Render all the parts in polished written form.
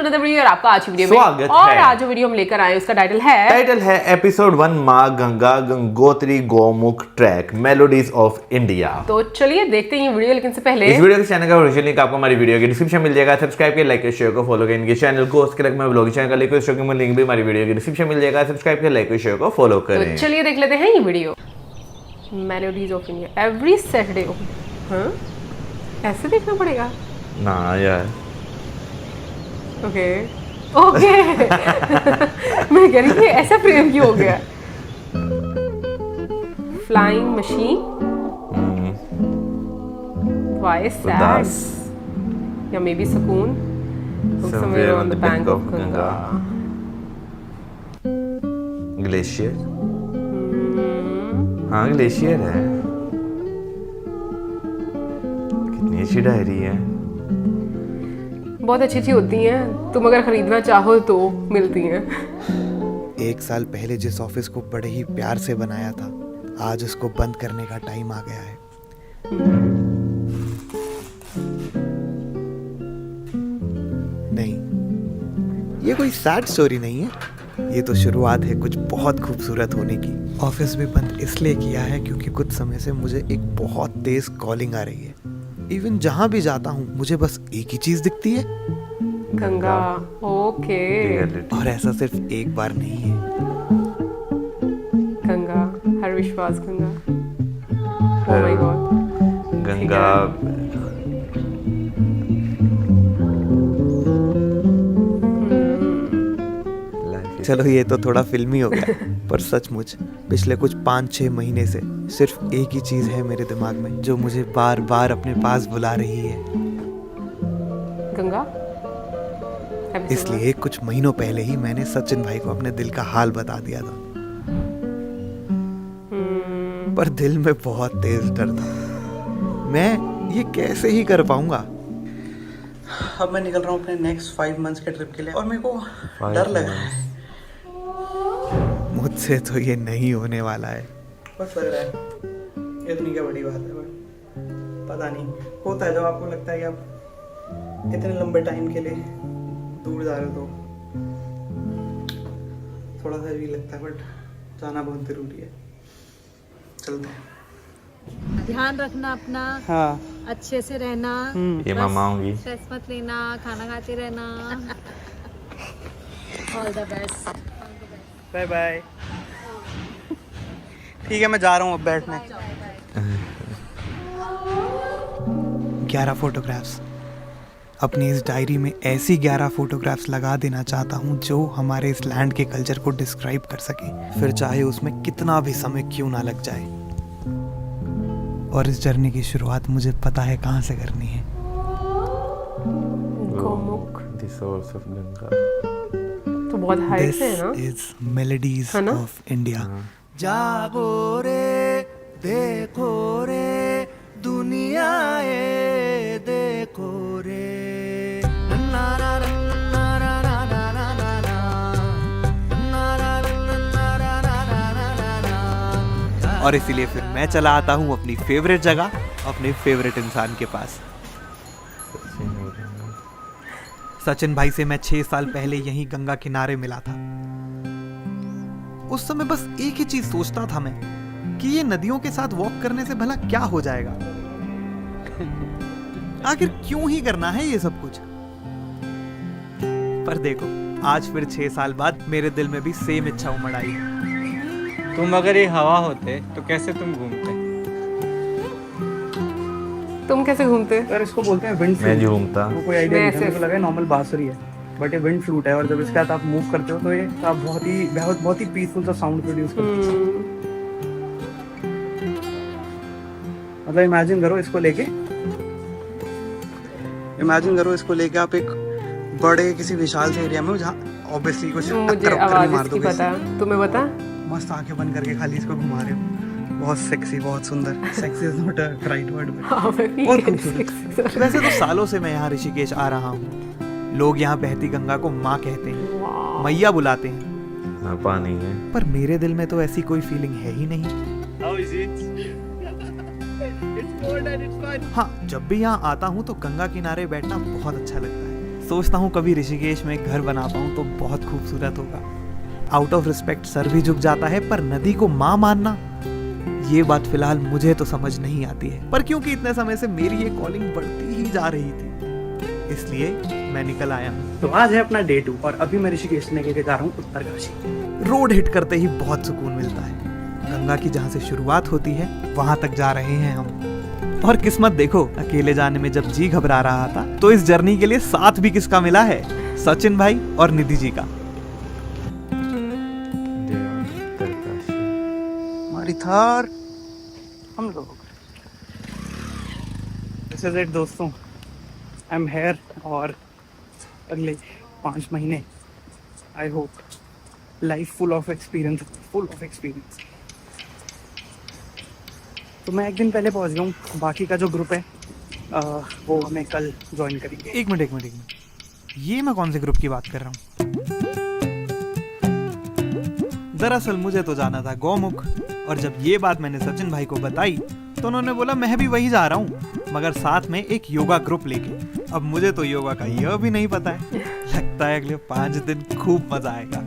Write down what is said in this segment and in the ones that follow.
Another video और आपका आज की वीडियो में स्वागत और है। आज जो वीडियो हम लेकर आए उसका टाइटल है एपिसोड 1 माँ Ganga Gangotri Gaumukh track melodies of India. तो चलिए देखते हैं ये वीडियो, लेकिन से पहले इस वीडियो के चैनल का ओरिजिनल लिंक आपको हमारी वीडियो के डिस्क्रिप्शन मिल जाएगा। सब्सक्राइब करिए, लाइक करिए, शेयर को फॉलो करिए इनके चैनल को। उसके बाद मैं ब्लॉग चैनल का लिंक भी हमारी वीडियो के डिस्क्रिप्शन मिल जाएगा। सब्सक्राइब करिए, लाइक करिए, शेयर को फॉलो तो करें। चलिए देख लेते हैं ये video melodies of India every Saturday. हाँ ऐसे देखना पड़ेगा ना यार, ओके ओके मैं कह रही थी ऐसा फ्रेम क्यों हो गया। फ्लाइंग मशीन, व्हाई सैड उदास, या मे बी सुकून, somewhere on the bank of Ganga. Glacier, हाँ ग्लेशियर है। कितनी अच्छी डायरी है। बहुत अच्छी होती हैं, तुम अगर खरीदना चाहो तो मिलती हैं। 1 साल पहले जिस ऑफिस को बड़े ही प्यार से बनाया था, आज उसको बंद करने का टाइम आ गया है। नहीं, ये कोई सैड स्टोरी नहीं है, ये तो शुरुआत है कुछ बहुत खूबसूरत होने की। ऑफिस भी बंद इसलिए किया है क्योंकि कुछ समय से मुझे एक बहुत तेज कॉलिंग आ रही है। इवन जहां भी जाता हूँ मुझे बस एक ही चीज दिखती है, गंगा। ओके और ऐसा सिर्फ एक बार नहीं है। गंगा, हर विश्वास Ganga. Oh my God, Ganga चलो ये तो थोड़ा फिल्मी हो गया, पर सचमुच पिछले कुछ 5-6 महीने से सिर्फ एक ही चीज है मेरे दिमाग में जो मुझे बार बार अपने पास बुला रही है। गंगा। इसलिए कुछ महीनों पहले ही मैंने सचिन भाई को अपने दिल का हाल बता दिया था, पर दिल में बहुत तेज डर था। मैं ये कैसे ही कर पाऊंगा। अब मैं निकल रहा हूँ अपने नेक्स्ट 5 मंथ्स के ट्रिप के लिए और मेरे को डर लग रहा है। मुझसे तो ये नहीं होने वाला है। बस लग रहा है, इतनी क्या बड़ी बात है, बट पता नहीं होता है जब आपको लगता है कि आप इतने लंबे टाइम के लिए दूर जा रहे हो तो थोड़ा सा भी लगता है, बट जाना बहुत ज़रूरी है। चलते हैं। ध्यान रखना अपना, हाँ अच्छे से रहना, ये मामा होंगी। स्ट्रेस मत लेना, खाना खाते रहना। All the best. Bye bye. ठीक है मैं जा रहा हूँ अब बैठने। 11 फोटोग्राफ्स, अपनी इस डायरी में ऐसी 11 फोटोग्राफ्स लगा देना चाहता हूँ जो हमारे इस लैंड के कल्चर को डिस्क्राइब कर सके, फिर चाहे उसमें कितना भी समय क्यों ना लग जाए। और इस जर्नी की शुरुआत मुझे पता है कहाँ से करनी है। Gaumukh The source of Ganga. तो बहुत हाइट दिस से है ना। इज मेलोडीज है ना? Of India. जागो रे देखो रे दुनिया ये देखो रे। और इसीलिए फिर मैं चला आता हूँ अपनी फेवरेट जगह, अपने फेवरेट इंसान के पास। सचिन भाई से मैं 6 साल पहले यहीं गंगा किनारे मिला था। उस समय बस एक ही चीज सोचता था मैं कि ये नदियों के साथ वॉक करने से भला क्या हो जाएगा। आखिर क्यों ही करना है ये सब कुछ। पर देखो आज फिर 6 साल बाद मेरे दिल में भी सेम इच्छा उमड़ आई। तुम अगर ये हवा होते तो कैसे तुम घूमते? तुम कैसे घूमते? यार इसको बोलते हैं विंड मैं फ्लूट। घूमता। वो कोई आइडिया मैं नहीं था, मेरे को लगा नॉर्मल बांसुरी है, बट ये विंड फ्लूट है। और जब इसके साथ आप मूव करते हो तो ये आप बहुत ही पीसफुल सा साउंड प्रोड्यूस करते हो। मतलब इमेजिन करो इसको लेके आप एक बड़े किसी विशाल से एरिया में हो जहाँ ऑब्वियसली कुछ मुझे टक्कर वक्कर आवाज नहीं मार इसकी दोगे। पता, तुम्हें पता? मस्त आंखें बंद करके खाली इसको घुमा रहे हो। बहुत सेक्सी, बहुत सुंदर। Sexy is not a right word. बहुत खूबसूरत। वैसे तो सालों से मैं यहाँ ऋषिकेश आ रहा हूँ। लोग यहाँ बहती गंगा को माँ कहते हैं, मैया बुलाते हैं। हाँ पानी है। पर मेरे दिल में तो ऐसी कोई फीलिंग है ही नहीं। हाँ, जब भी यहाँ आता हूँ तो गंगा किनारे बैठना बहुत अच्छा लगता है। सोचता हूँ कभी ऋषिकेश में घर बना पाऊँ तो बहुत खूबसूरत होगा। आउट ऑफ रिस्पेक्ट सर भी झुक जाता है, पर नदी को माँ मानना, ये बात फिलहाल मुझे तो समझ नहीं आती है। पर क्योंकि इतने समय से मेरी ये कॉलिंग बढ़ती ही जा रही थी, इसलिए मैं निकल आया हूँ। तो आज है अपना डे 2 और अभी मैं ऋषिकेश लेके जा रहा हूँ उत्तरकाशी। रोड हिट करते ही बहुत सुकून मिलता है। गंगा की जहाँ से शुरुआत होती है वहां तक जा रहे हैं हम। और किस्मत देखो, अकेले जाने में जब जी घबरा रहा था तो इस जर्नी के लिए साथ भी किसका मिला है? सचिन भाई और निधि जी का। हमारी थार हम लोग। दिस इज इट दोस्तों, आई एम हेयर और अगले 5 महीने I hope life full of experience. तो मैं एक दिन पहले पहुंच गया हूँ, बाकी का जो ग्रुप है वो हमें कल ज्वाइन करेंगे। एक मिनट, ये मैं कौन से ग्रुप की बात कर रहा हूँ? दरअसल मुझे तो जाना था गौमुख, और जब ये बात मैंने सचिन भाई को बताई तो उन्होंने बोला मैं भी वही जा रहा हूँ, मगर साथ में एक योगा ग्रुप लेके। अब मुझे तो योगा का यह भी नहीं पता है। लगता है अगले 5 दिन खूब मजा आएगा।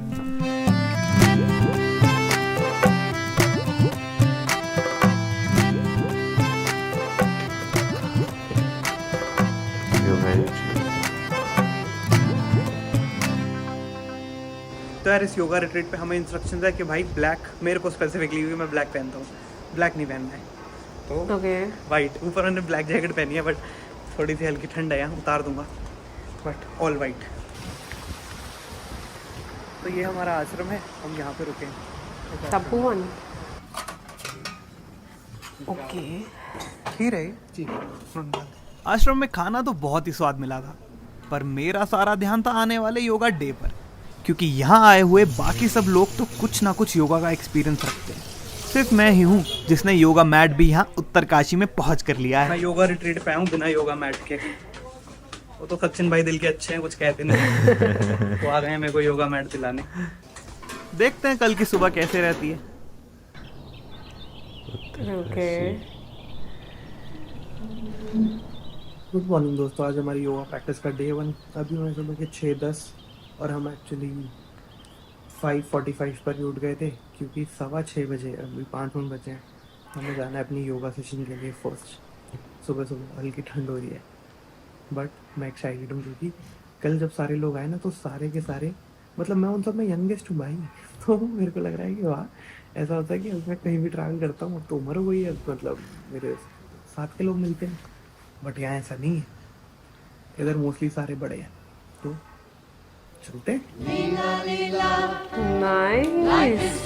तो यार इस योगा रिट्रीट पे हमें इंस्ट्रक्शंस है कि भाई ब्लैक, मेरे को स्पेसिफिकली क्योंकि मैं ब्लैक पहनता हूँ, ब्लैक नहीं पहनना है, तो ओके वाइट। ऊपर मैंने ब्लैक जैकेट पहनी है, बट थोड़ी सी हल्की ठंड है यहाँ, उतार दूंगा, बट ऑल वाइट। तो ये हमारा आश्रम है, हम यहाँ पे रुके हैं। तपोवन। ओके खीर है जी। आश्रम में खाना तो बहुत ही स्वाद मिला था, पर मेरा सारा ध्यान था आने वाले योगा डे पर, क्योंकि यहाँ आए हुए बाकी सब लोग तो कुछ ना कुछ योगा का एक्सपीरियंस रखते हैं। सिर्फ मैं ही हूँ जिसने योगा मैट भी यहाँ उत्तरकाशी में पहुँच कर लिया है। मैं योगा रिट्रीट पे आया हूँ बिना योगा मैट के। वो तो सचिन भाई दिल के अच्छे हैं, कुछ कहते नहीं। वो आ गए हैं मेरे को योगा मैट दिलाने। देखते हैं कल की सुबह कैसे रहती है। ओके गुड मॉर्निंग दोस्तों, आज हमारी योगा प्रैक्टिस का डे 1। अभी मैं सुबह के 6:10 और हम एक्चुअली 5:45 पर ही उठ गए थे, क्योंकि 6:15 बजे, अभी 5 मिनट बचे हैं, हमें जाना है अपनी योगा सेशन के लिए। फर्स्ट सुबह हल्की ठंड हो रही है, बट मैं एक्साइटेड हूँ, क्योंकि कल जब सारे लोग आए ना तो सारे के सारे, मतलब मैं उन सब में यंगेस्ट हूँ भाई। तो मेरे को लग रहा है कि वाह, ऐसा होता है कि मैं कहीं भी ट्रैवल करता हूँ तो उम्र हो गई है, मतलब मेरे साथ के लोग मिलते हैं, बट यहाँ ऐसा नहीं है। इधर मोस्टली सारे बड़े हैं, तो चलते। नाइस।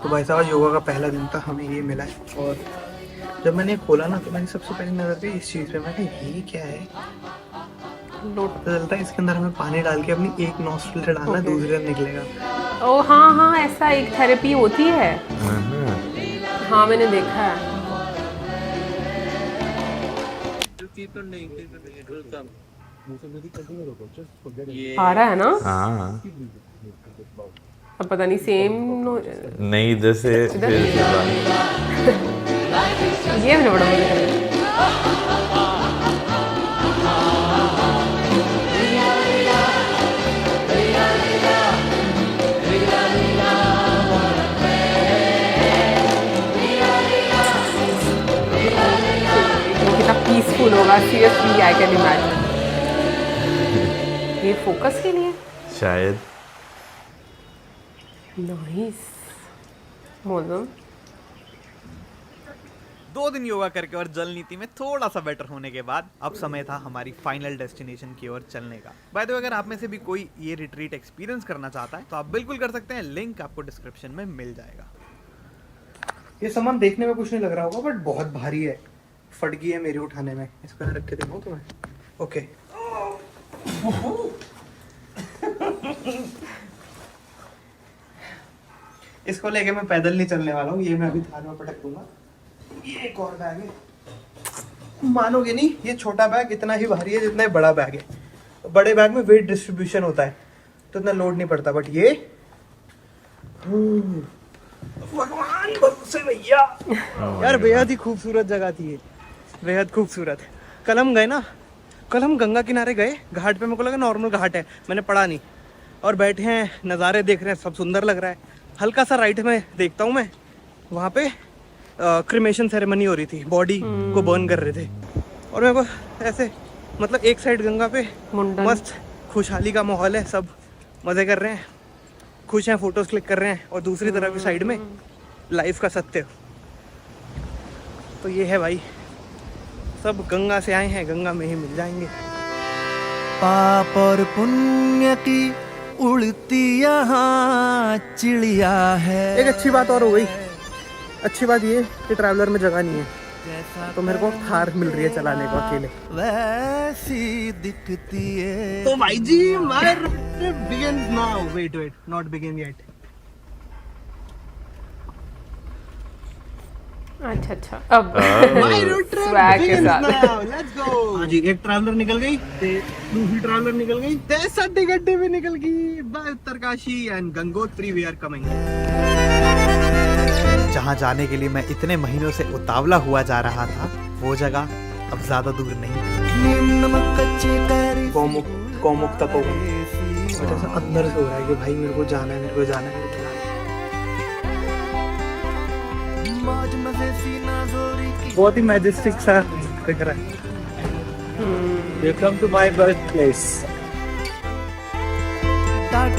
तो भाई साहब योगा का पहला दिन था, हमें ये मिला है, और जब मैंने खोला ना तो मैंने सबसे पहले नजर दी इस चीज़ पे। मैं कहा ये क्या है? पता चलता है इसके अंदर हमें पानी डाल के अपनी एक नॉस्ट्रिल से डालना, दूसरे से निकलेगा। ओ हाँ, ऐसा एक थेरेपी होती है। हाँ मैंने देखा है। आ रहा है ना? हाँ अब पता नहीं सेम नहीं, इधर से फिर ये मैंने बड़ा मजा किया। कितना पीसफुल होगा, सीरियसली आई कैन इमेजिन। ये फोकस के लिए शायद। नाइस। मौसम 2 दिन योगा करके और जल नीति में थोड़ा सा बेटर होने के बाद अब समय था हमारी फाइनल डेस्टिनेशन की ओर चलने का। बाय द वे, अगर आप में से भी कोई ये रिट्रीट एक्सपीरियंस करना चाहता है तो आप बिल्कुल कर सकते हैं, लिंक आपको डिस्क्रिप्शन में मिल जाएगा। ये सामान देखने में कुछ नहीं लग रहा होगा, बट बहुत भारी है, फट गई है मेरी उठाने में। इसको रख के देखो तुम्हें। ओके इसको लेके मैं पैदल नहीं चलने वाला हूँ, ये मैं अभी थार में पटक दूंगा। ये एक और बैग है, मानोगे नहीं, ये छोटा बैग इतना ही भारी है जितना बड़ा बैग है। बड़े बैग में वेट डिस्ट्रीब्यूशन होता है तो इतना लोड नहीं पड़ता, बट ये भगवान भरोसे भैया। यार बेहद ही खूबसूरत जगह थी ये, बेहद खूबसूरत। कल हम गए ना, कल हम गंगा किनारे गए घाट पे, मेरे को लगा नॉर्मल घाट है, मैंने पढ़ा नहीं, और बैठे हैं नज़ारे देख रहे हैं, सब सुंदर लग रहा है। हल्का सा राइट में देखता हूँ मैं, वहाँ पे क्रिमेशन सेरेमनी हो रही थी, बॉडी को बर्न कर रहे थे, और मेरे को ऐसे मतलब एक साइड गंगा पे मुंडन। मस्त खुशहाली का माहौल है, सब मज़े कर रहे हैं, खुश हैं, फोटोज क्लिक कर रहे हैं, और दूसरी तरफ की साइड में लाइफ का सत्य। तो ये है भाई, सब गंगा से आए हैं, गंगा में ही मिल जाएंगे। पाप और पुण्य की उड़ती यहाँ चिड़िया है। एक अच्छी बात और हो गई, अच्छी बात ये कि ट्रैवलर में जगह नहीं है, तो मेरे को थार मिल रही है चलाने को अकेले। वैसी दिखती है। तो भाई जी my trip begins now. Wait not begin yet. अच्छा अब माय रोड ट्रिप Swag के बिगिंस साथ। Now, let's go. हाँ जी, एक ट्रैवलर निकल गई, दूसरी ट्रैवलर निकल गई, सड्डी गड्डी भी निकल गई। By Uttarkashi and Gangotri we are coming. जहाँ जाने के लिए मैं इतने महीनों से उतावला हुआ जा रहा था, वो जगह अब ज्यादा दूर नहीं। कौमुक तपोवन। और ऐसा अंदर से हो रहा है कि भाई मेरे को जाना है, मेरे को जाना है, मेरे को जाना है। बहुत ही मैजेस्टिक सा दिख रहा है। Welcome to my birth place.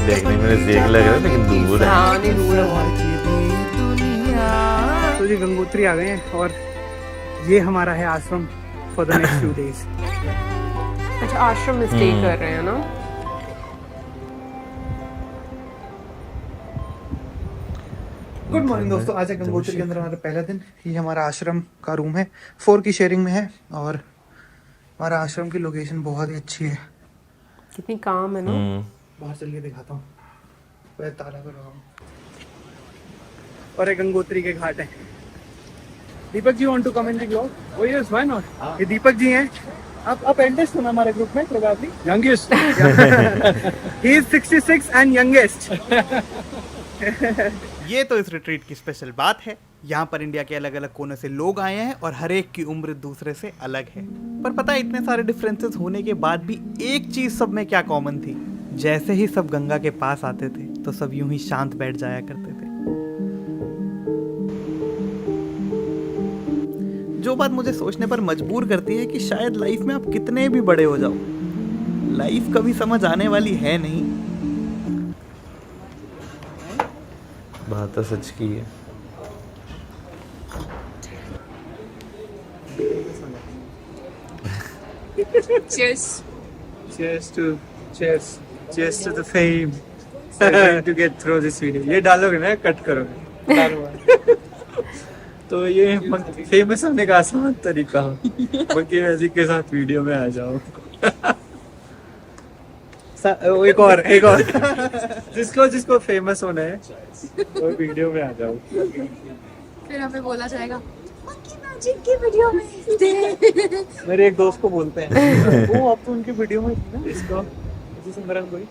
देखने में देख लग रहा है लेकिन दूर है। हाँ नहीं दूर है बहुत। तो जी गंगोत्री आ गए हैं, और ये हमारा है आश्रम for the next few days. अच्छा आश्रम में स्टे कर रहे हैं ना। गुड मॉर्निंग दोस्तों, आज है गंगोत्री के अंदर हमारा पहला दिन। ये हमारा आश्रम का रूम है, 4 की शेयरिंग में है, और हमारा आश्रम की लोकेशन बहुत ही अच्छी है। कितनी काम है ना। बाहर चल के दिखाता हूँ, वह ताला कर रहा हूँ, और एक गंगोत्री के घाट है। Deepak ji want to come in the vlog? Oh yes, why not? ये दीपक जी हैं, आप एंडेस्ट हो ना हमारे ग्रुप में probably. Youngest. He is 66 and youngest. ये तो इस रिट्रीट की स्पेशल बात है। यहाँ पर इंडिया के अलग अलग कोने से लोग आए हैं, और हर एक की उम्र दूसरे से अलग है। पर पता है, इतने सारे डिफरेंसेस होने के बाद भी एक चीज सब में क्या कॉमन थी? जैसे ही सब गंगा के पास आते थे तो सब यूं ही शांत बैठ जाया करते थे। जो बात मुझे सोचने पर मजबूर करती है कि शायद लाइफ में आप कितने भी बड़े हो जाओ, लाइफ कभी समझ आने वाली है नहीं। बात तो सच की है। Cheers to the fame. I'm going to get through this video. ये डालोगे ना, कट करोगे? तो ये फेमस होने का आसान तरीका, बाकी वैसे के साथ वीडियो में आ जाओ। एक और जिसको फेमस होना है वो वीडियो में आ जाओ। फिर हमें बोला जाएगा मक्की मैजिक की वीडियो में मेरे एक दोस्त को बोलते हैं, वो अब तो उनकी वीडियो में थी ना, इसको सिमरन कोई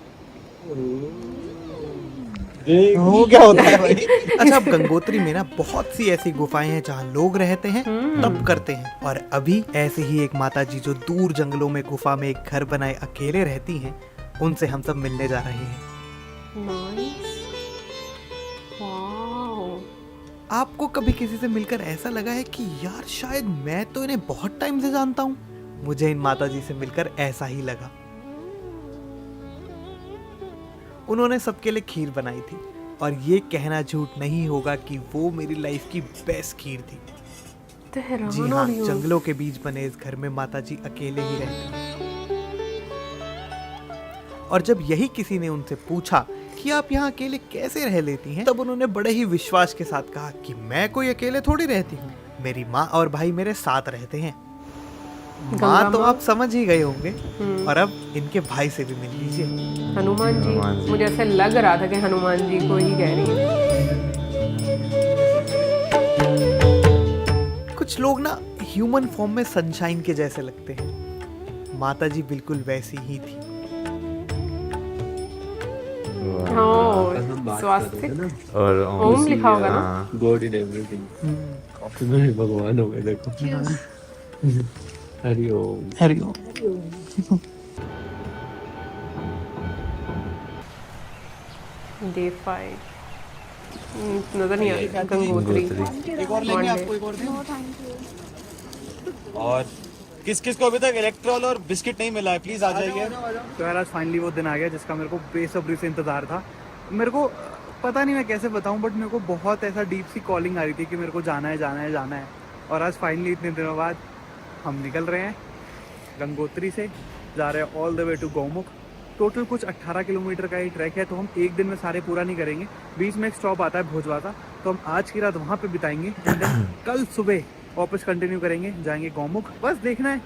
वो क्या होता है भाई? अच्छा, अब गंगोत्री में ना बहुत सी ऐसी गुफाएं हैं जहाँ लोग रहते हैं, तप करते हैं, और अभी ऐसे ही एक माता जी जो दूर जंगलों में गुफा में एक घर बनाए अकेले रहती हैं, उनसे हम सब मिलने जा रहे हैं। नाइस। वाओ। आपको कभी किसी से मिलकर ऐसा लगा है कि यार शायद मैं तो इन्हें बहुत टाइम से जानता हूँ? मुझे इन माता जी से मिलकर ऐसा ही लगा। उन्होंने सबके लिए खीर बनाई थी, और ये कहना झूठ नहीं होगा कि वो मेरी लाइफ की बेस्ट खीर थी। जी हाँ, जंगलों के बीच बने इस घर में माता जी अकेले ही रहते हैं। और जब यही किसी ने उनसे पूछा कि आप यहाँ अकेले कैसे रह लेती हैं, तब उन्होंने बड़े ही विश्वास के साथ कहा कि मैं कोई अकेले थोड़ी रहती हूँ, मेरी माँ और भाई मेरे साथ रहते हैं। माँ तो आप समझ ही गए होंगे, और अब इनके भाई से भी मिल लीजिए। हनुमान जी। मुझे ऐसा लग रहा था कि हनुमान जी को ही कह रही है। कुछ लोग ना ह्यूमन फॉर्म में सनशाइन के जैसे लगते हैं, माता जी बिल्कुल वैसी ही थी। स्वास्तिक और ओम लिखा होगा ना। God in everything. कॉफी में भगवान हो गए, देखो। हरिओम। हरिओम। डे 5 नजर नहीं आ रही गंगोत्री एक और लेंगे आपको, एक और दें? और किस किस को अभी तक इलेक्ट्रॉल और बिस्किट नहीं मिला है, प्लीज आ जाइए। तो यार आज फाइनली वो दिन आ गया जिसका मेरे को बेसब्री से इंतज़ार था। मेरे को पता नहीं मैं कैसे बताऊं, बट मेरे को बहुत ऐसा डीप सी कॉलिंग आ रही थी कि मेरे को जाना है जाना है जाना है। और आज फाइनली इतने दिनों बाद हम निकल रहे हैं गंगोत्री से, जा रहे हैं all the way to Gaumukh. Total कुछ 18 किलोमीटर का ये ट्रैक है, तो हम एक दिन में सारे पूरा नहीं करेंगे। बीच में एक स्टॉप आता है भोजवाता, तो हम आज की रात वहाँ पे बिताएंगे। कल सुबह वापस कंटिन्यू करेंगे, जाएंगे गौमुख। बस देखना है,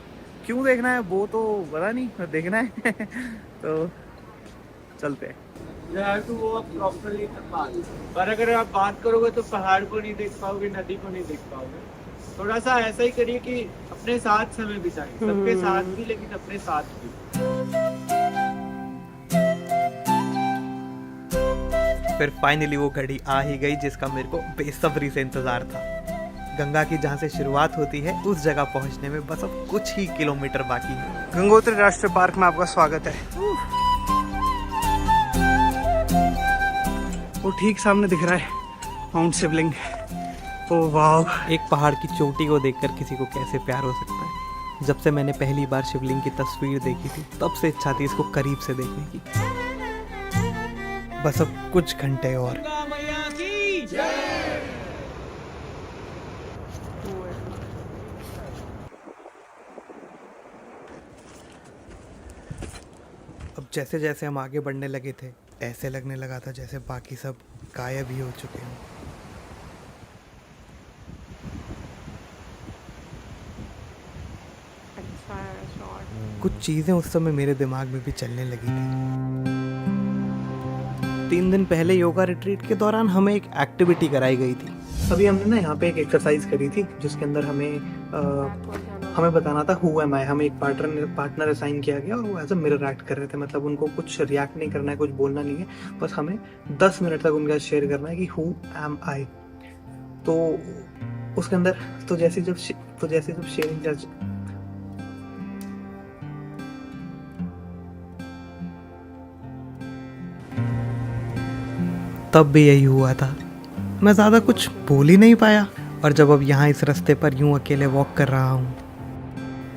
क्यों देखना है वो तो पता नहीं, देखना है। तो चलते हैं। और अगर आप बात करोगे तो पहाड़ को नहीं देख पाओगे, नदी को नहीं देख पाओगे। थोड़ा सा ऐसा ही करिए कि अपने साथ समय बिताएं, सबके साथ भी लेकिन अपने साथ भी। फिर फाइनली वो घड़ी आ ही गई जिसका मेरे को बेसब्री से इंतज़ार था। गंगा की जहाँ से शुरुआत होती है उस जगह पहुँचने में बस अब कुछ ही किलोमीटर बाकी है। गंगोत्री राष्ट्रीय पार्क में आपका स्वागत है। वो ठीक सामने दिख रहा है माउंट शिवलिंग। ओ वाह, एक पहाड़ की चोटी को देखकर किसी को कैसे प्यार हो सकता है। जब से मैंने पहली बार शिवलिंग की तस्वीर देखी थी तब से इच्छा थी इसको करीब से देखने की। बस अब कुछ घंटे और। अब जैसे जैसे हम आगे बढ़ने लगे थे ऐसे लगने लगा था जैसे बाकी सब गायब ही हो चुके हों। अच्छा है शॉट। कुछ चीज़ें उस समय मेरे दिमाग में भी चलने लगी थी। 3 दिन पहले योगा रिट्रीट के दौरान हमें एक एक्टिविटी कराई गई थी। अभी हमने ना यहाँ पे एक एक्सरसाइज करी थी जिसके अंदर हमें बताना था हु एम आई। हमें एक पार्टनर असाइन किया गया और वो एज अ मिरर एक्ट कर रहे थे। मतलब उनको कुछ रिएक्ट नहीं करना है, कुछ बोलना नहीं है, बस हमें 10 मिनट तक उनका शेयर करना है कि हु एम आई। तो उसके अंदर तो जैसे जब शेयरिंग तब भी यही हुआ था। मैं ज़्यादा कुछ बोल ही नहीं पाया। और जब अब यहाँ इस रास्ते पर यूं अकेले वॉक कर रहा हूँ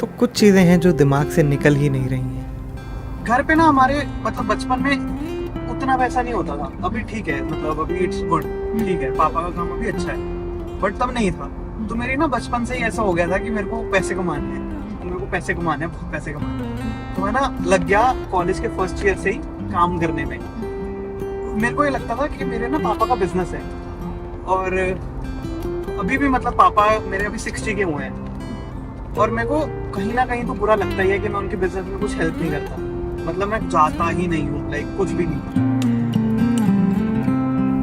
तो कुछ चीज़ें हैं जो दिमाग से निकल ही नहीं रही हैं। घर पे ना हमारे मतलब बचपन में उतना वैसा नहीं होता था। अभी ठीक है, मतलब अभी इट्स गुड, ठीक है, पापा का काम अभी अच्छा है, बट तब नहीं था। तो मेरी ना बचपन से ही ऐसा हो गया था कि मेरे को पैसे कमाने हैं, मेरे को पैसे कमाने हैं, बहुत पैसे कमाने हैं। तो मैं ना लग गया कॉलेज के फर्स्ट ईयर से ही काम करने में। मेरे को ये लगता था कि मेरे ना पापा का बिजनेस है और अभी भी मतलब पापा मेरे अभी 60 के हुए हैं और मेरे को कहीं ना कहीं तो बुरा लगता ही है कि मैं उनके बिजनेस में कुछ हेल्प नहीं करता। मतलब मैं जाता ही नहीं हूँ, लाइक कुछ भी नहीं।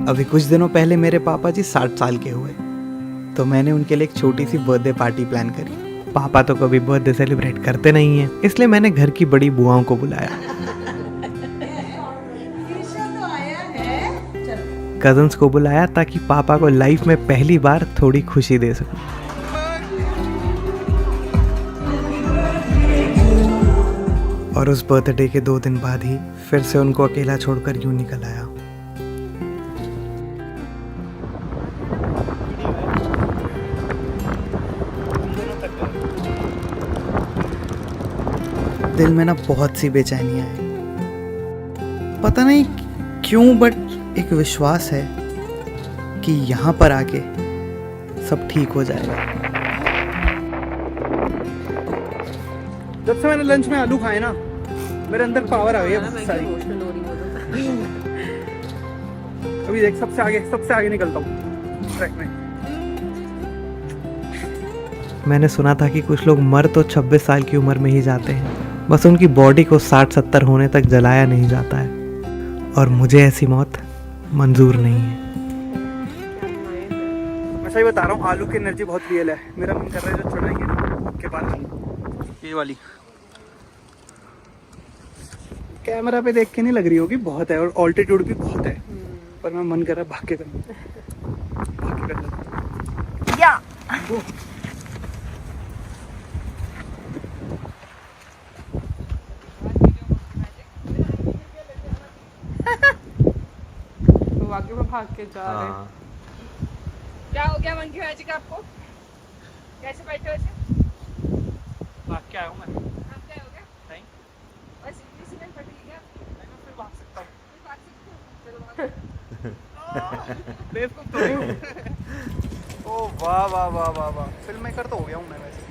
अभी कुछ दिनों पहले मेरे पापा जी 60 साल के हुए, तो मैंने उनके लिए एक छोटी सी बर्थडे पार्टी प्लान करी। पापा तो कभी बर्थडे सेलिब्रेट करते नहीं हैं, इसलिए मैंने घर की बड़ी बुआओं को बुलाया, कजन्स को बुलाया ताकि पापा को लाइफ में पहली बार थोड़ी खुशी दे सकूं। और उस बर्थडे के 2 दिन बाद ही फिर से उनको अकेला छोड़कर यूं निकल आया। दिल में ना बहुत सी बेचैनियां हैं, पता नहीं क्यों, बट एक विश्वास है कि यहाँ पर आके सब ठीक हो जाएगा। जब से मैंने लंच में आलू खाए ना मेरे अंदर पावर आ गई है बहुत सारी। अभी देख सबसे आगे निकलता हूँ ट्रैक में। मैंने सुना था कि कुछ लोग मर तो 26 साल की उम्र में ही जाते हैं, बस उनकी बॉडी को 60-70 होने तक जलाया नहीं जाता है। और मुझे ऐसी मौत मंजूर नहीं है। मैं सही बता रहा हूँ, आलू की एनर्जी बहुत रियल है। मेरा मन कर रहा है जो चढ़ाएंगे ना के बाद ये वाली कैमरा पे देख के नहीं लग रही होगी बहुत है और ऑल्टीट्यूड भी बहुत है, पर मैं मन कर रहा है भाग के करना। वाकई में भाग के जा रहे हैं। हाँ क्या हो गया मंकी मैजिक आपको? कैसे बैठे हो ऐसे? भाग के आया हूँ मैं। आप क्या हो गया? नहीं बस इतनी सी फट गई क्या? मैं फिर भाग सकता हूँ। फिर भाग सकते हो? चलो भागो। बेवकूफ तो नहीं हूँ। ओ वाह वाह वाह वाह वाह, फिल्म मेकर तो हो गया हूँ मैं वैसे।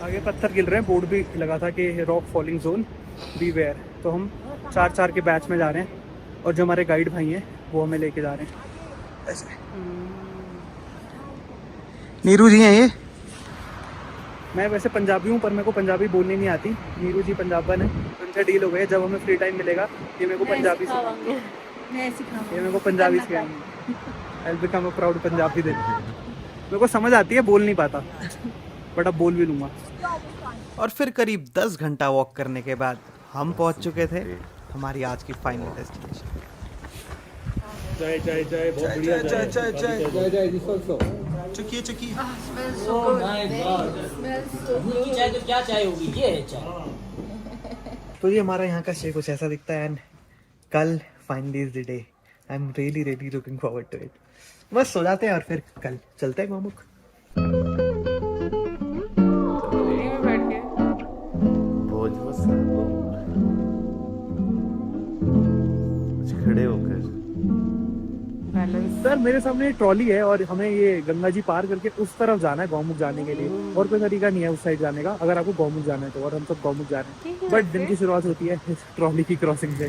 आगे पत्थर गिर रहे हैं, बोर्ड भी लगा था कि rock falling zone beware. तो हम 4-4 के बैच में जा रहे हैं और जो हमारे गाइड भाई हैं वो हमें लेके जा रहे हैं ऐसे। नीरू जी हैं ये। मैं वैसे पंजाबी हूँ पर मेरे को पंजाबी बोलनी नहीं आती। नीरू जी पंजाबन है, उनसे डील हो गई है। जब हमें फ्री टाइम मिलेगा ये मेरे को पंजाबी सिखाएंगे। मैं सिखाऊंगी। ये मेरे को पंजाबी सिखाएंगे। I will become a proud Punjabi दिन। मेरे को समझ आती है, बोल नहीं पाता बट अब बोल भी लूँगा। और फिर करीब 10 घंटा वॉक करने के बाद हम पहुंच चुके थे हमारी आज की फाइनल डेस्टिनेशन। जय जय जय, बहुत बढ़िया। जय जय जय जय जय दिस आल्सो। चुकिए चुकिए। चाय तो क्या चाय होगी, ये है चाय। तो ये हमारा यहाँ का स्टे कुछ ऐसा दिखता है एंड कल finally is the day. I am really looking forward to it. बस सो जाते हैं और फिर कल चलते हैं गोमुख। ट्रेन में बैठ के भोज बस कुछ खड़े होकर बैलेंस। सर मेरे सामने ट्रॉली है और हमें ये गंगा जी पार करके उस तरफ जाना है गौमुख जाने के लिए। और कोई तरीका नहीं है उस साइड जाने का अगर आपको गौमुख जाना है तो। और हम सब गौमुख जा रहे हैं बट दिन की शुरुआत होती है इस ट्रॉली की क्रॉसिंग से।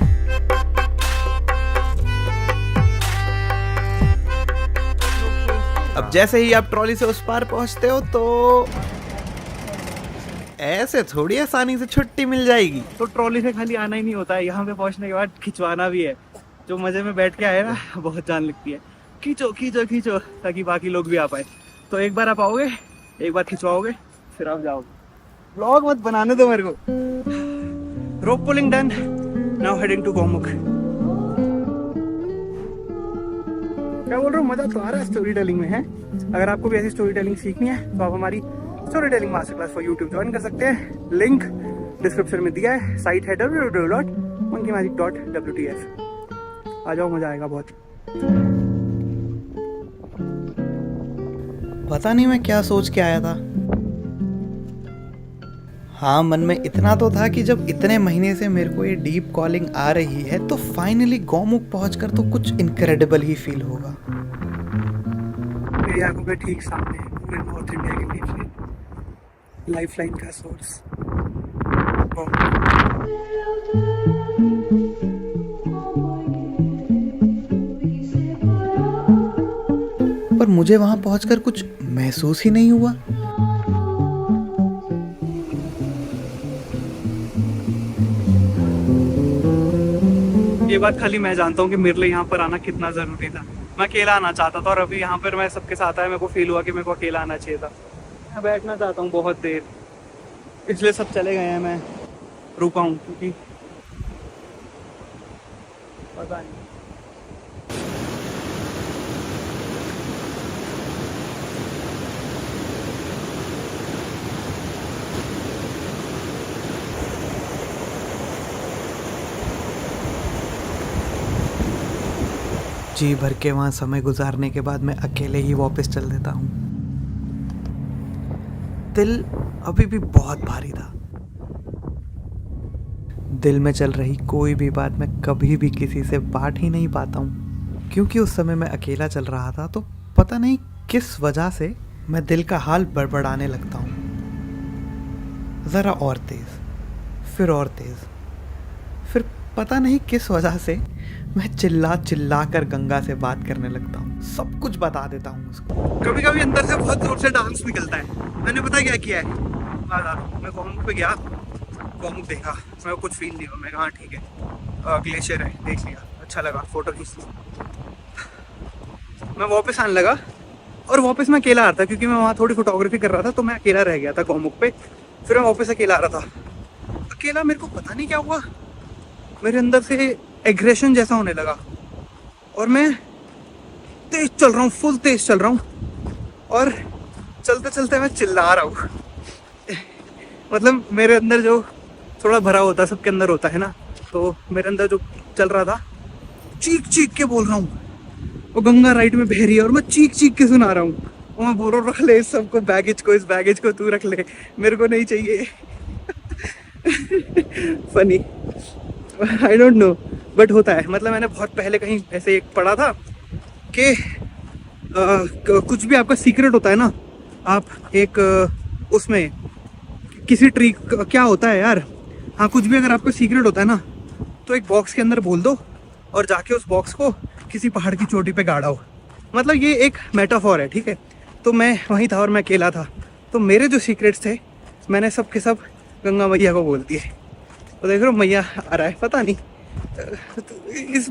अब जैसे ही आप ट्रॉली से उस पार पहुंचते हो तो ऐसे थोड़ी आसानी से छुट्टी मिल जाएगी। तो ट्रॉली से खाली आना ही नहीं होता है, यहाँ पे पहुंचने के बाद खिंचवाना भी है। जो मजे में बैठ के आए ना बहुत जान लगती है। खींचो खींचो खींचो ताकि बाकी लोग भी आ पाए। तो एक बार आप आओगे, एक बार खिंचवाओगे, फिर आप जाओगे। व्लॉग मत बनाने दो मेरे को। Rope pulling done, now heading to Gomukh. क्या बोल रहा हूँ, मजा तो आ रहा है स्टोरी टेलिंग में है। अगर आपको भी ऐसी स्टोरी टेलिंग सीखनी है तो आप हमारी story telling master class for YouTube join कर सकते हैं। लिंक डिस्क्रिप्शन में दिया है। साइट है www.monkeymagic.wtf। आ जाओ, मजा आएगा बहुत। पता नहीं मैं क्या सोच के आया था। हाँ, मन में इतना तो था कि जब इतने महीने से मेरे को ये डीप कॉलिंग आ रही है तो फाइनली गौमुख पहुंचकर तो कुछ इनक्रेडिबल ही फील होगा। मेरी आंखों के ठीक सामने पूरे नॉर्थ इंडिया के बीच में लाइफलाइन का सोर्स पर मुझे वहां पहुंचकर कुछ महसूस ही नहीं हुआ। ये बात खाली मैं जानता हूँ कि मेरे लिए यहाँ पर आना कितना जरूरी था। मैं अकेला आना चाहता था और अभी यहाँ पर मैं सबके साथ आया, मेरे को फील हुआ कि मेरे को अकेला आना चाहिए था। मैं बैठना चाहता हूँ बहुत देर, इसलिए सब चले गए हैं, मैं रुका हूँ क्योंकि पता नहीं। जी भर के वहाँ समय गुजारने के बाद मैं अकेले ही वापस चल देता हूँ। दिल अभी भी बहुत भारी था। दिल में चल रही कोई भी बात मैं कभी भी किसी से बांट ही नहीं पाता हूँ, क्योंकि उस समय मैं अकेला चल रहा था। तो पता नहीं किस वजह से मैं दिल का हाल बड़बड़ाने लगता हूँ। ज़रा और तेज़, फिर और तेज़, फिर पता नहीं किस वजह से मैं चिल्ला चिल्ला कर गंगा से बात करने लगता हूँ। सब कुछ बता देता हूँ उसको। कभी कभी अंदर से बहुत जोर से डांस निकलता है। मैंने पता क्या किया है, मैं गौमुख पे गया, गौमुख देखा, मेरे को कुछ फील नहीं हुआ। मैं कहा ठीक है, ग्लेशियर है, देख लिया, अच्छा लगा, फोटो खींच ली। मैं वापस आने लगा और वापस मैं अकेला आ रहा था क्योंकि मैं वहाँ थोड़ी फोटोग्राफी कर रहा था, तो मैं अकेला रह गया था गौमुख पे। फिर मैं वापस अकेला आ रहा था। अकेला मेरे को पता नहीं क्या हुआ, मेरे अंदर से एग्रेशन जैसा होने लगा और मैं तेज चल रहा हूँ, फुल तेज चल रहा हूँ और चलते चलते मैं चिल्ला रहा हूँ। मतलब मेरे अंदर जो थोड़ा भरा होता है, सबके अंदर होता है ना, तो मेरे अंदर जो चल रहा था चीख चीख के बोल रहा हूँ, वो गंगा राइट में बह रही है और मैं चीख चीख के सुना रहा हूँ। और मैं बोल रहा हूँ रख ले इस सबको, बैगेज को, इस बैगेज को तू रख ले, मेरे को नहीं चाहिए। Funny, I don't know, but होता है। मतलब मैंने बहुत पहले कहीं ऐसे एक पढ़ा था कि कुछ भी आपका सीक्रेट होता है ना, आप एक उसमें किसी ट्री, क्या होता है यार, हाँ कुछ भी अगर आपको सीक्रेट होता है ना, तो एक बॉक्स के अंदर बोल दो और जाके उस बॉक्स को किसी पहाड़ की चोटी पे गाड़ाओ। मतलब ये एक मेटाफॉर है, ठीक है। तो मैं वहीं था और मैं अकेला था, तो मेरे जो सीक्रेट्स थे मैंने सब के सब गंगा मैया को बोल दिए। तो देख रहे हो मैया आ रहा है, पता नहीं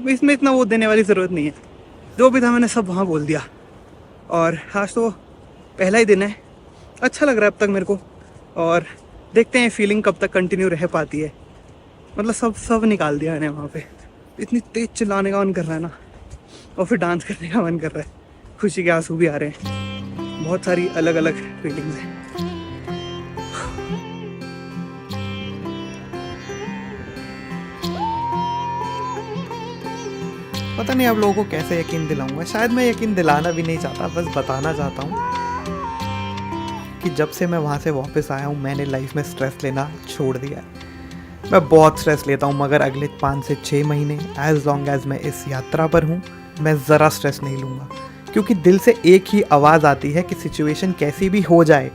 इसमें इतना वो देने वाली ज़रूरत नहीं है। जो भी था मैंने सब वहाँ बोल दिया। और आज तो पहला ही दिन है, अच्छा लग रहा है अब तक मेरे को। और देखते हैं फीलिंग कब तक कंटिन्यू रह पाती है। मतलब सब निकाल दिया मैंने वहाँ पे। इतनी तेज चिल्लाने का मन कर रहा है ना, और फिर डांस करने का मन कर रहा है। खुशी के आंसू भी आ रहे हैं, बहुत सारी अलग अलग फीलिंग्स हैं। पता नहीं आप लोगों को कैसे यकीन दिलाऊंगा, शायद मैं यकीन दिलाना भी नहीं चाहता, बस बताना चाहता हूँ कि जब से मैं वहाँ से वापस आया हूँ मैंने लाइफ में स्ट्रेस लेना छोड़ दिया है। मैं बहुत स्ट्रेस लेता हूँ, मगर अगले 5 से 6 महीने एज लॉन्ग एज मैं इस यात्रा पर हूँ मैं ज़रा स्ट्रेस नहीं लूँगा, क्योंकि दिल से एक ही आवाज़ आती है कि सिचुएशन कैसी भी हो जाए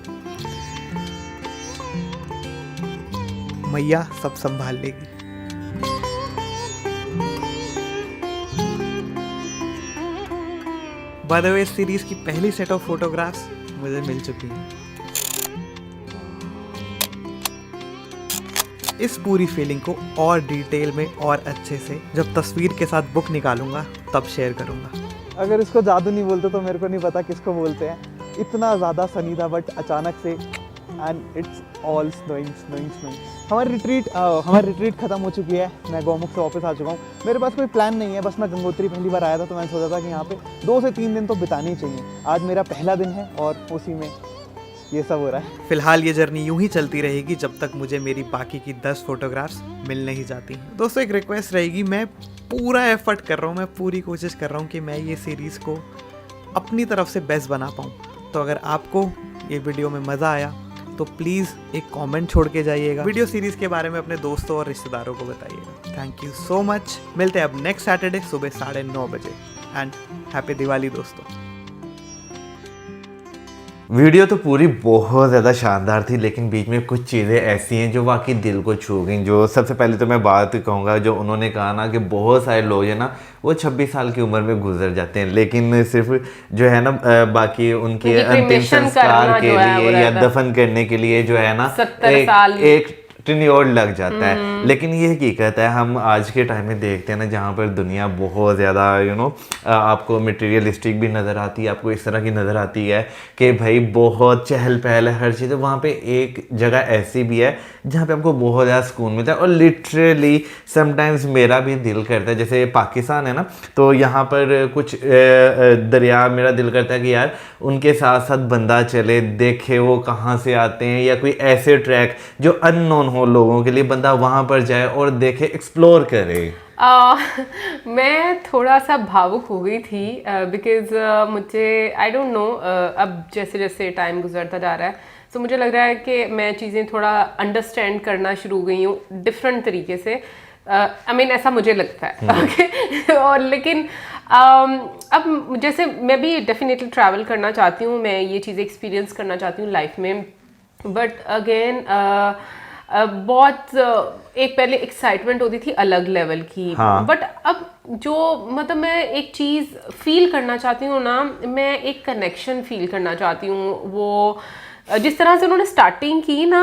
मैया सब संभाल लेगी। बाय द वे इस सीरीज की पहली सेट ऑफ फोटोग्राफ्स मुझे मिल चुकी हैं। इस पूरी फीलिंग को और डिटेल में और अच्छे से जब तस्वीर के साथ बुक निकालूंगा तब शेयर करूंगा। अगर इसको जादू नहीं बोलते तो मेरे को नहीं पता किसको बोलते हैं। इतना ज़्यादा सनी था बट अचानक से, एंड इट्स ऑल स्नोइंग। हमारी रिट्रीट ख़त्म हो चुकी है, मैं गौमुख से वापस आ चुका हूँ। मेरे पास कोई प्लान नहीं है, बस मैं गंगोत्री पहली बार आया था तो मैंने सोचा था कि यहाँ पे 2 से 3 दिन तो बिताने ही चाहिए। आज मेरा पहला दिन है और उसी में ये सब हो रहा है। फिलहाल ये जर्नी यूं ही चलती रहेगी जब तक मुझे मेरी बाकी की 10 फोटोग्राफ्स मिल नहीं जाती। दोस्तों एक रिक्वेस्ट रहेगी, मैं पूरा एफर्ट कर रहा हूँ, मैं पूरी कोशिश कर रहा हूँ कि मैं ये सीरीज़ को अपनी तरफ से बेस्ट बना पाऊँ। तो अगर आपको ये वीडियो में मज़ा आया तो प्लीज़ एक कमेंट छोड़ के जाइएगा। वीडियो सीरीज़ के बारे में अपने दोस्तों और रिश्तेदारों को बताइएगा। Thank you so much. मिलते हैं अब नेक्स्ट सैटरडे सुबह 9:30 बजे। एंड हैप्पी दिवाली दोस्तों। वीडियो तो पूरी बहुत ज़्यादा शानदार थी, लेकिन बीच में कुछ चीज़ें ऐसी हैं जो वाकई दिल को छू गई। जो सबसे पहले तो मैं बात कहूँगा, जो उन्होंने कहा ना कि बहुत सारे लोग हैं ना वो 26 साल की उम्र में गुजर जाते हैं, लेकिन सिर्फ जो है ना बाकी उनके अंतिम संस्कार के लिए या दफन करने के लिए जो है ना 70 साल एक टेन्योर लग जाता है। लेकिन ये हकीकत है, हम आज के टाइम में देखते हैं ना जहाँ पर दुनिया बहुत ज़्यादा आपको मटेरियलिस्टिक भी नज़र आती है, आपको इस तरह की नज़र आती है कि भाई बहुत चहल पहल है हर चीज़ है। वहाँ पे एक जगह ऐसी भी है जहाँ पे आपको बहुत ज़्यादा सुकून मिलता है। और लिटरली समटाइम्स मेरा भी दिल करता है, जैसे पाकिस्तान है ना, तो यहाँ पर कुछ दरिया मेरा दिल करता है कि यार उनके साथ साथ बंदा चले, देखे वो कहाँ से आते हैं, या कोई ऐसे ट्रैक जो अननोन हो लोगों के लिए, बंदा वहाँ पर जाए और देखे, एक्सप्लोर करे। मैं थोड़ा सा भावुक हो गई थी बिकॉज़ मुझे आई डोंट नो, अब जैसे जैसे टाइम गुजरता जा रहा है तो मुझे लग रहा है कि मैं चीज़ें थोड़ा अंडरस्टैंड करना शुरू हो गई हूँ डिफरेंट तरीके से। आई मीन ऐसा मुझे लगता है। ओके और लेकिन अब जैसे मैं भी डेफिनेटली ट्रैवल करना चाहती हूँ, मैं ये चीज़ें एक्सपीरियंस करना चाहती हूँ लाइफ में, बट अगेन बहुत एक पहले एक्साइटमेंट होती थी अलग लेवल की। हाँ। बट अब जो मतलब मैं एक चीज़ फील करना चाहती हूँ ना, मैं एक कनेक्शन फील करना चाहती हूँ। वो जिस तरह से उन्होंने स्टार्टिंग की ना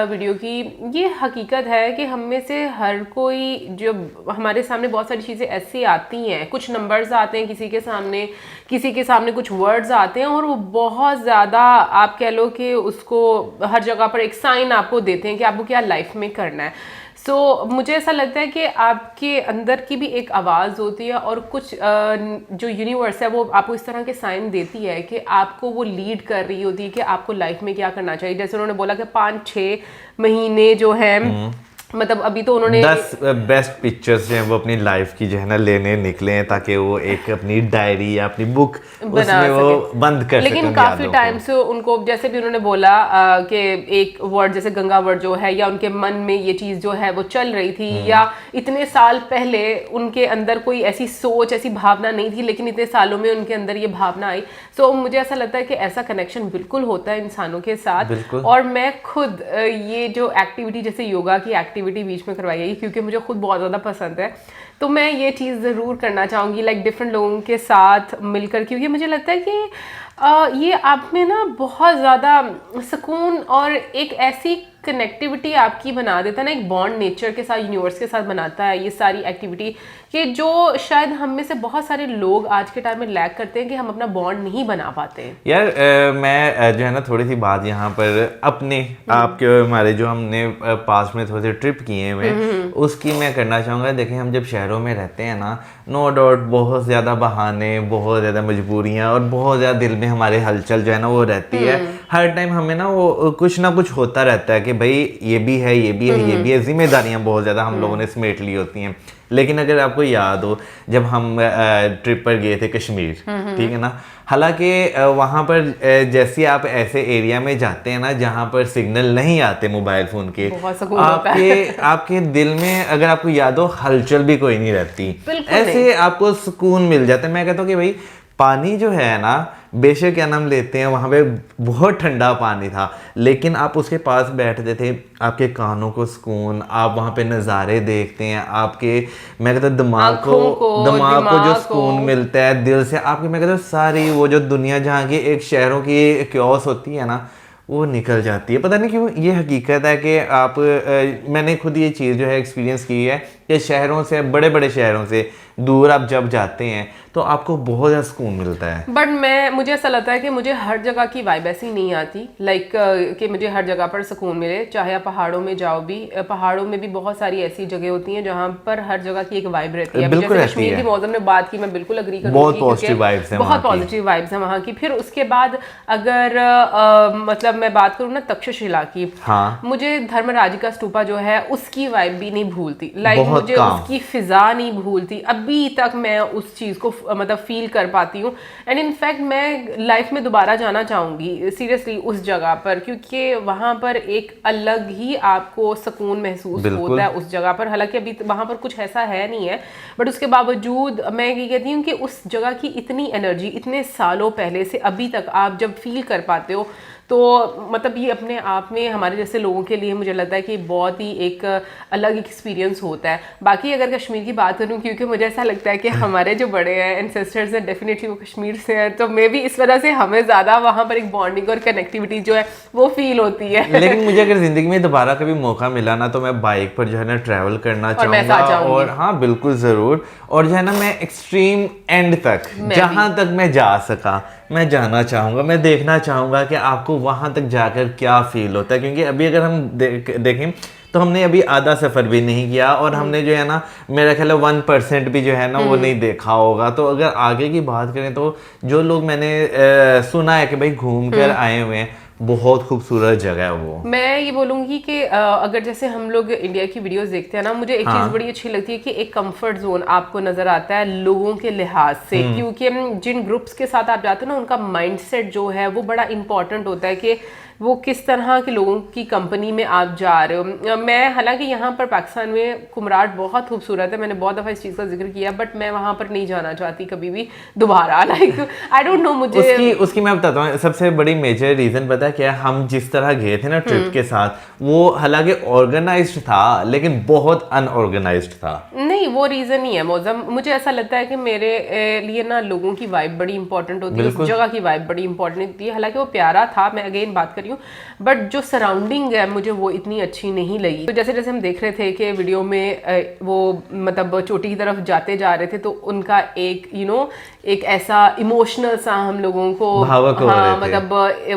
वीडियो की, ये हकीकत है कि हम में से हर कोई, जो हमारे सामने बहुत सारी चीज़ें ऐसी आती हैं, कुछ नंबर्स आते हैं किसी के सामने कुछ वर्ड्स आते हैं, और वो बहुत ज़्यादा आप कह लो कि उसको हर जगह पर एक साइन आपको देते हैं कि आपको क्या लाइफ में करना है। सो मुझे ऐसा लगता है कि आपके अंदर की भी एक आवाज़ होती है, और कुछ जो यूनिवर्स है वो आपको इस तरह के साइन देती है कि आपको वो लीड कर रही होती है कि आपको लाइफ में क्या करना चाहिए। जैसे उन्होंने बोला कि 5-6 महीने जो है मतलब अभी तो उन्होंने 10 बेस्ट पिक्चर्स जो हैं वो अपनी लाइफ की जो है ना लेने निकले हैं, ताकि वो एक अपनी डायरी या अपनी बुक उसमें वो बंद कर सकें। लेकिन काफी टाइम से उनको, जैसे भी उन्होंने बोला कि एक वर्ड जैसे गंगा वर्ड जो है, या उनके मन में ये चीज जो है वो चल रही थी, या इतने साल पहले उनके अंदर कोई ऐसी सोच, ऐसी भावना नहीं थी, लेकिन इतने सालों में उनके अंदर ये भावना आई। सो मुझे ऐसा लगता है कि ऐसा कनेक्शन बिल्कुल होता है इंसानों के साथ। और मैं खुद ये जो एक्टिविटी जैसे योगा की एक्टिविटी बीच में करवाई है, क्योंकि मुझे खुद बहुत ज़्यादा पसंद है, तो मैं ये चीज़ ज़रूर करना चाहूँगी, लाइक डिफरेंट लोगों के साथ मिलकर, क्योंकि मुझे लगता है कि ये आप में ना बहुत ज़्यादा सुकून और एक ऐसी कनेक्टिविटी आपकी बना देता है ना, एक बॉन्ड नेचर के साथ, यूनिवर्स के साथ बनाता है ये सारी एक्टिविटी, कि जो शायद हम में से बहुत सारे लोग आज के टाइम में लैक करते हैं कि हम अपना बॉन्ड नहीं बना पाते हैं। यार मैं जो है ना थोड़ी सी बात यहाँ पर अपने आपके हमारे जो हमने पास में थोड़े से ट्रिप किए हुए उसकी मैं करना चाहूँगा। देखिए, हम जब शहरों में रहते हैं ना, नो डाउट बहुत ज़्यादा बहाने, बहुत ज़्यादा मजबूरियाँ और बहुत ज़्यादा दिल में हमारे हलचल जो है ना वो रहती है। हर टाइम हमें ना वो कुछ ना कुछ होता रहता है कि भाई ये भी है, ये भी है, ये भी है। जिम्मेदारियाँ बहुत ज़्यादा हम लोगों ने समेट ली होती हैं। लेकिन अगर आपको याद हो, जब हम ट्रिप पर गए थे कश्मीर, ठीक है ना, हालांकि वहाँ पर जैसे आप ऐसे एरिया में जाते हैं ना जहाँ पर सिग्नल नहीं आते मोबाइल फ़ोन के, आपके दिल में, अगर आपको याद हो, हलचल भी कोई नहीं रहती, ऐसे आपको सुकून मिल जाता है। मैं कहता हूँ कि भाई पानी जो है ना, बेशक क्या नाम लेते हैं, वहाँ पे बहुत ठंडा पानी था, लेकिन आप उसके पास बैठते थे, आपके कानों को सुकून, आप वहाँ पे नज़ारे देखते हैं, आपके मैं कहता हूँ दिमाग को जो सुकून मिलता है दिल से, आपके मैं कहता हूँ सारी वो जो दुनिया जहाँ की एक शहरों की क्योस होती है ना, वो निकल जाती है। पता नहीं क्यों, ये हकीकत है कि आप मैंने खुद ये चीज़ जो है एक्सपीरियंस की है कि शहरों से, बड़े बड़े शहरों से दूर आप जब जाते हैं तो आपको बहुत ज़्यादा सुकून मिलता है। बट मुझे ऐसा लगता है कि मुझे हर जगह की वाइब ऐसी नहीं आती, लाइक कि मुझे हर जगह पर सुकून मिले। चाहे आप पहाड़ों में जाओ भी, पहाड़ों में भी बहुत सारी ऐसी जगह होती हैं जहाँ पर हर जगह की एक वाइब रहती है। जैसे कश्मीर की मौसम में बात की, मैं बिल्कुल अग्री करूँगी, बहुत पॉजिटिव वाइब्स हैं, बहुत पॉजिटिव वाइब्स हैं वहाँ की। फिर उसके बाद अगर मतलब मैं बात करूँ ना तक्षशिला की, हाँ, मुझे धर्मराजिका स्तूपा जो है उसकी वाइब भी नहीं भूलती, लाइक मुझे उसकी फिजा नहीं भूलती, अभी तक मैं उस चीज़ को मतलब फील कर पाती हूँ। एंड इनफैक्ट मैं लाइफ में दोबारा जाना चाहूँगी सीरियसली उस जगह पर, क्योंकि वहाँ पर एक अलग ही आपको सुकून महसूस होता है उस जगह पर। हालांकि अभी वहाँ पर कुछ ऐसा है नहीं है, बट उसके बावजूद मैं ये कहती हूँ कि उस जगह की इतनी एनर्जी इतने सालों पहले से अभी तक आप जब फील कर पाते हो, तो मतलब ये अपने आप में हमारे जैसे लोगों के लिए मुझे लगता है कि बहुत ही एक अलग एक्सपीरियंस होता है। बाकी अगर कश्मीर की बात करूं, क्योंकि मुझे ऐसा लगता है कि हमारे जो बड़े हैं एंसेस्टर्स हैं डेफिनेटली वो कश्मीर से हैं, तो मे भी इस वजह से हमें ज़्यादा वहाँ पर एक बॉन्डिंग और कनेक्टिविटी जो है वो फील होती है। लेकिन मुझे अगर ज़िंदगी में दोबारा कभी मौका मिला ना, तो मैं बाइक पर जो है ना ट्रैवल करना चाहूँगा। और हाँ बिल्कुल ज़रूर, और जो है ना मैं एक्सट्रीम एंड तक, जहाँ तक मैं जा सका मैं जाना चाहूँगा। मैं देखना चाहूँगा कि आपको वहाँ तक जाकर क्या फील होता है, क्योंकि अभी अगर हम देखें तो हमने अभी आधा सफ़र भी नहीं किया, और हमने जो है ना मेरा ख्याल है 1% भी जो है ना वो नहीं देखा होगा। तो अगर आगे की बात करें तो जो लोग मैंने सुना है कि भाई घूम कर आए हुए हैं, बहुत खूबसूरत जगह है वो। मैं ये बोलूँगी कि अगर जैसे हम लोग इंडिया की वीडियोस देखते हैं ना, मुझे एक चीज़ बड़ी अच्छी लगती है कि एक कंफर्ट जोन आपको नज़र आता है लोगों के लिहाज से, क्योंकि जिन ग्रुप्स के साथ आप जाते हो ना, उनका माइंडसेट जो है वो बड़ा इंपॉर्टेंट होता है कि वो किस तरह के लोगों की कंपनी में आप जा रहे हो। मैं हालांकि यहाँ पर पाकिस्तान में कुमराट बहुत खूबसूरत है, मैंने बहुत दफ़ा इस चीज़ का जिक्र किया, बट मैं वहाँ पर नहीं जाना चाहती कभी भी दोबारा। लाइक आई डोंट नो, मुझे उसकी मैं बताता हूँ सबसे बड़ी मेजर रीज़न पता है क्या? हम जिस तरह गए थे ना ट्रिप के साथ, वो हालांकि ऑर्गेनाइज्ड था लेकिन बहुत अनऑर्गेनाइज्ड था। नहीं, वो रीज़न ही है मौजम। मुझे ऐसा लगता है कि मेरे लिए ना लोगों की वाइब बड़ी इंपॉर्टेंट होती है, उस जगह की वाइब बड़ी इंपॉर्टेंट होती है। हालांकि वो प्यारा था, मैं अगेन बात कर रही हूँ, बट जो सराउंडिंग है मुझे वो इतनी अच्छी नहीं लगी। तो जैसे जैसे हम देख रहे थे कि वीडियो में वो मतलब चोटी की तरफ जाते जा रहे थे, तो उनका एक एक ऐसा इमोशनल सा हम लोगों को मतलब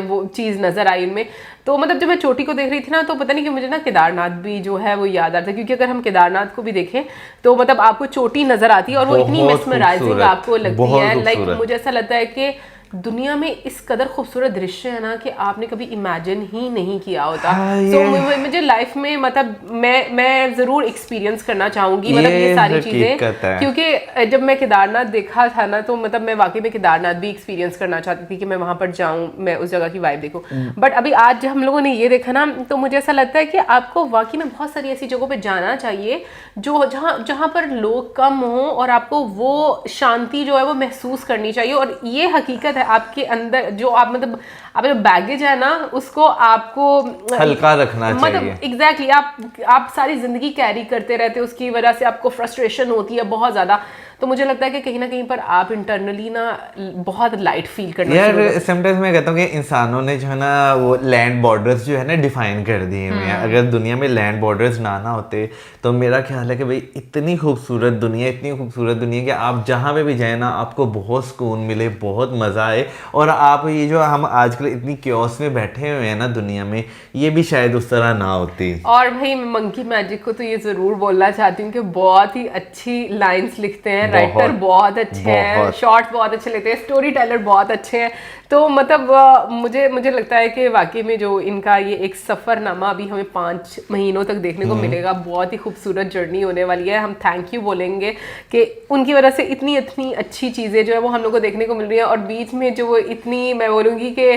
वो चीज़ नज़र आई उनमें। तो मतलब जब मैं चोटी को देख रही थी ना, तो पता नहीं कि मुझे ना केदारनाथ भी जो है वो याद आता है, क्योंकि अगर हम केदारनाथ को भी देखें तो मतलब आपको चोटी नज़र आती है और वो इतनी मेस्मराइजिंग आपको लगती है। लाइक मुझे ऐसा लगता है कि दुनिया में इस कदर खूबसूरत दृश्य है ना कि आपने कभी इमेजिन ही नहीं किया होता। हाँ, तो मुझे लाइफ में मतलब मैं ज़रूर एक्सपीरियंस करना चाहूँगी मतलब ये सारी हकीकत चीज़ें, है। क्योंकि जब मैं केदारनाथ देखा था ना तो मतलब मैं वाकई में केदारनाथ भी एक्सपीरियंस करना चाहती थी कि मैं वहाँ पर जाऊँ, मैं उस जगह की वाइब देखूँ। बट अभी आज जब हम लोगों ने ये देखा ना तो मुझे ऐसा लगता है कि आपको वाकई में बहुत सारी ऐसी जगहों पे जाना चाहिए जो जहाँ पर लोग कम हों और आपको वो शांति जो है वो महसूस करनी चाहिए। और ये हकीकत है आपके अंदर जो आप मतलब आप जो बैगेज है ना उसको आपको हल्का रखना चाहिए। मतलब एग्जैक्टली आप सारी जिंदगी कैरी करते रहते हो, उसकी वजह से आपको फ्रस्ट्रेशन होती है बहुत ज़्यादा। तो मुझे लगता है कि कहीं ना कहीं पर आप इंटरनली ना बहुत लाइट फील करना शुरू यार समटाइम्स मैं कहता हूँ कि इंसानों ने जो है ना वो लैंड बॉर्डर्स जो है ना डिफाइन कर दिए हुए हैं। अगर दुनिया में लैंड बॉर्डर्स ना होते तो मेरा ख्याल है कि भाई इतनी खूबसूरत दुनिया कि आप जहाँ पे भी जाए ना आपको बहुत सुकून मिले, बहुत मज़ा आए। और आप ये जो हम आजकल इतनी क्योस में बैठे हुए हैं ना दुनिया में, ये भी शायद उस तरह ना होती। और भाई मैं मंकी मैजिक को तो ये ज़रूर बोलना चाहती हूँ कि बहुत ही अच्छी लाइंस लिखते हैं, राइटर बहुत अच्छे हैं, शॉर्ट्स बहुत अच्छे लेते हैं, स्टोरी टेलर बहुत अच्छे हैं। तो मतलब मुझे लगता है कि वाकई में जो इनका ये एक सफ़रनामा अभी हमें 5 महीनों तक देखने को मिलेगा, बहुत ही खूबसूरत जर्नी होने वाली है। हम थैंक यू बोलेंगे कि उनकी वजह से इतनी अच्छी चीज़ें जो है वो हम लोग को देखने को मिल रही है। और बीच में जो वो इतनी मैं बोलूँगी कि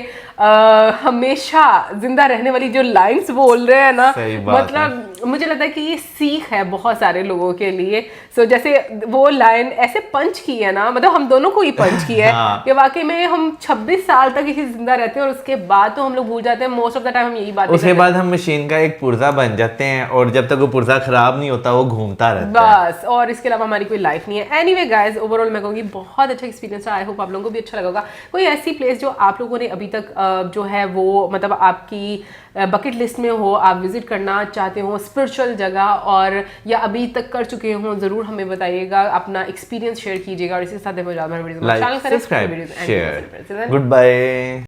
हमेशा जिंदा रहने वाली जो लाइन्स बोल रहे हैं ना, मतलब मुझे लगता है कि ये सीख है बहुत सारे लोगों के लिए। सो जैसे वो लाइन ऐसे पंच की है ना, मतलब हम दोनों को ही पंच की है कि वाकई में हम 26 साल तक ही जिंदा रहते हैं और उसके बाद तो हम लोग भूल जाते हैं। मोस्ट ऑफ द टाइम हम यही बात उसके बाद हम मशीन का एक पुर्जा बन जाते हैं और जब तक वो पुर्जा खराब नहीं होता वो घूमता रहता है बस, और इसके अलावा हमारी कोई लाइफ नहीं है। एनीवे गाइस, ओवरऑल मैं कहूँगी बहुत अच्छा एक्सपीरियंस रहा। आई होप आप लोगों को भी अच्छा लगा होगा। कोई ऐसी प्लेस जो आप लोगों ने अभी तक जो है वो मतलब आपकी बकेट लिस्ट में हो, आप विजिट करना चाहते हो, स्पिरिचुअल जगह, और या अभी तक कर चुके हो, ज़रूर हमें बताइएगा, अपना एक्सपीरियंस शेयर कीजिएगा। और इसी के साथ like subscribe share good bye.